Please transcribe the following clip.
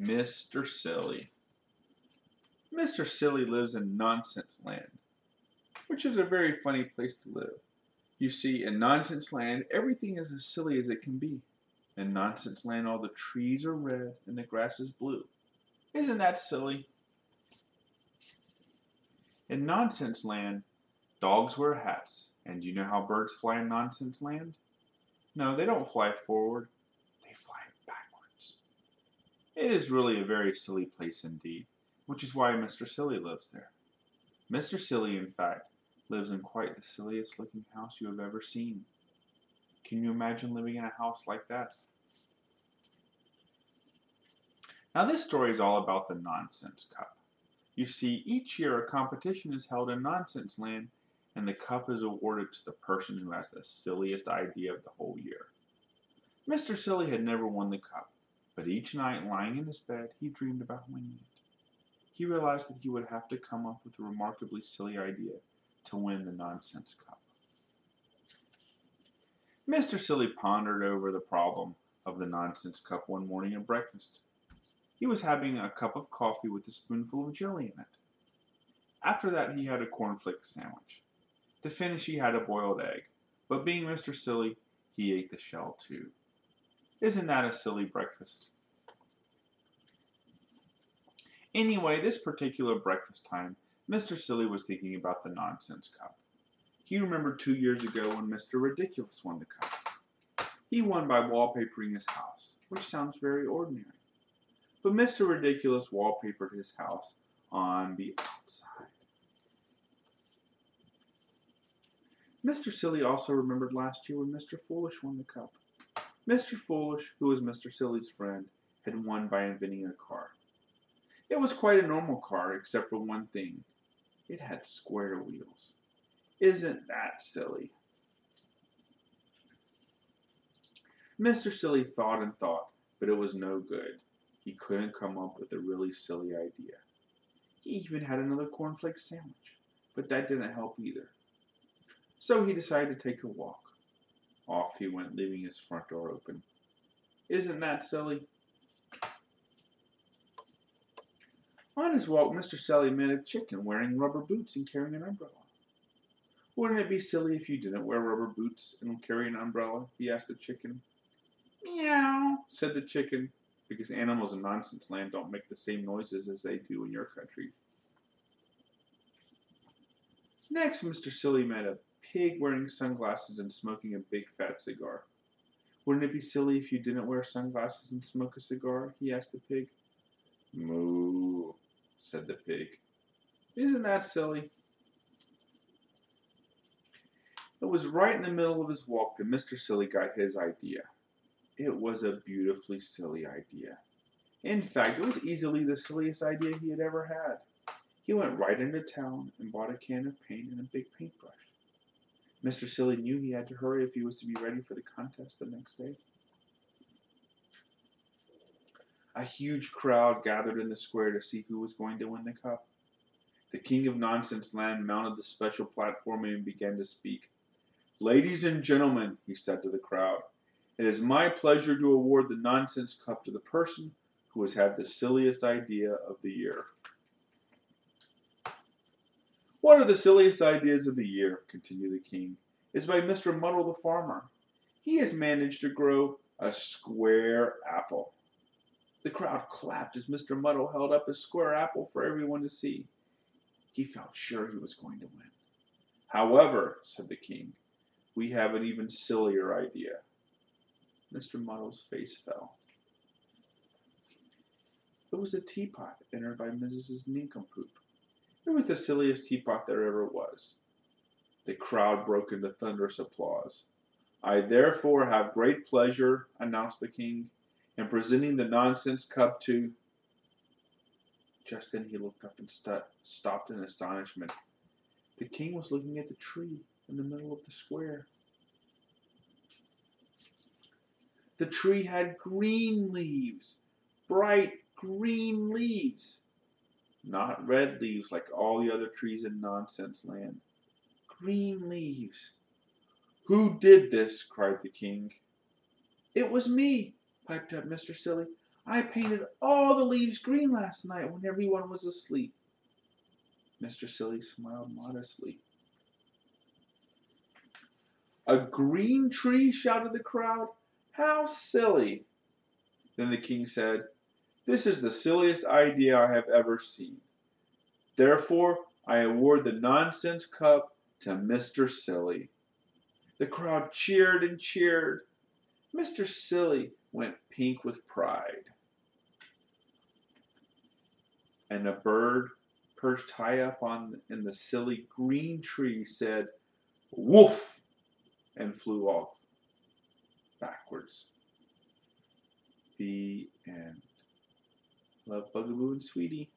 Mr. Silly. Mr. Silly lives in Nonsense Land, which is a very funny place to live. You see, in Nonsense Land, everything is as silly as it can be. In Nonsense Land, all the trees are red and the grass is blue. Isn't that silly? In Nonsense Land, dogs wear hats. And do you know how birds fly in Nonsense Land? No, they don't fly forward. They fly backwards. It is really a very silly place indeed, which is why Mr. Silly lives there. Mr. Silly, in fact, lives in quite the silliest looking house you have ever seen. Can you imagine living in a house like that? Now this story is all about the Nonsense Cup. You see, each year a competition is held in Nonsense Land, and the cup is awarded to the person who has the silliest idea of the whole year. Mr. Silly had never won the cup, but each night lying in his bed he dreamed about winning it. He realized that he would have to come up with a remarkably silly idea to win the Nonsense Cup. Mr. Silly pondered over the problem of the Nonsense Cup one morning at breakfast. He was having a cup of coffee with a spoonful of jelly in it. After that he had a cornflake sandwich. To finish he had a boiled egg, but being Mr. Silly, he ate the shell too. Isn't that a silly breakfast? Anyway, this particular breakfast time, Mr. Silly was thinking about the Nonsense Cup. He remembered 2 years ago when Mr. Ridiculous won the cup. He won by wallpapering his house, which sounds very ordinary. But Mr. Ridiculous wallpapered his house on the outside. Mr. Silly also remembered last year when Mr. Foolish won the cup. Mr. Foolish, who was Mr. Silly's friend, had won by inventing a car. It was quite a normal car, except for one thing. It had square wheels. Isn't that silly? Mr. Silly thought and thought, but it was no good. He couldn't come up with a really silly idea. He even had another cornflake sandwich, but that didn't help either. So he decided to take a walk. Off he went, leaving his front door open. Isn't that silly? On his walk, Mr. Silly met a chicken wearing rubber boots and carrying an umbrella. Wouldn't it be silly if you didn't wear rubber boots and carry an umbrella? He asked the chicken. Meow, said the chicken, because animals in Nonsense Land don't make the same noises as they do in your country. Next, Mr. Silly met a pig wearing sunglasses and smoking a big fat cigar. Wouldn't it be silly if you didn't wear sunglasses and smoke a cigar? He asked the pig. Moo, said the pig. Isn't that silly? It was right in the middle of his walk that Mr. Silly got his idea. It was a beautifully silly idea. In fact, it was easily the silliest idea he had ever had. He went right into town and bought a can of paint and a big paintbrush. Mr. Silly knew he had to hurry if he was to be ready for the contest the next day. A huge crowd gathered in the square to see who was going to win the cup. The King of Nonsense Land mounted the special platform and began to speak. Ladies and gentlemen, he said to the crowd, it is my pleasure to award the Nonsense Cup to the person who has had the silliest idea of the year. One of the silliest ideas of the year, continued the king, is by Mr. Muddle the farmer. He has managed to grow a square apple. The crowd clapped as Mr. Muddle held up a square apple for everyone to see. He felt sure he was going to win. However, said the king, we have an even sillier idea. Mr. Muddle's face fell. It was a teapot entered by Mrs. Nincompoop. It was the silliest teapot there ever was. The crowd broke into thunderous applause. I therefore have great pleasure, announced the king, in presenting the Nonsense Cup to... Just then he looked up and stopped in astonishment. The king was looking at the tree in the middle of the square. The tree had green leaves, bright green leaves. Not red leaves like all the other trees in Nonsense Land. Green leaves. Who did this? Cried the king. It was me, piped up Mr. Silly. I painted all the leaves green last night when everyone was asleep. Mr. Silly smiled modestly. A green tree, shouted the crowd. How silly. Then the king said, This is the silliest idea I have ever seen. Therefore, I award the nonsense cup to Mr. Silly. The crowd cheered and cheered. Mr. Silly went pink with pride. And a bird perched high up in the silly green tree said, Woof! And flew off backwards. The end. Love, Bugaboo and Sweetie.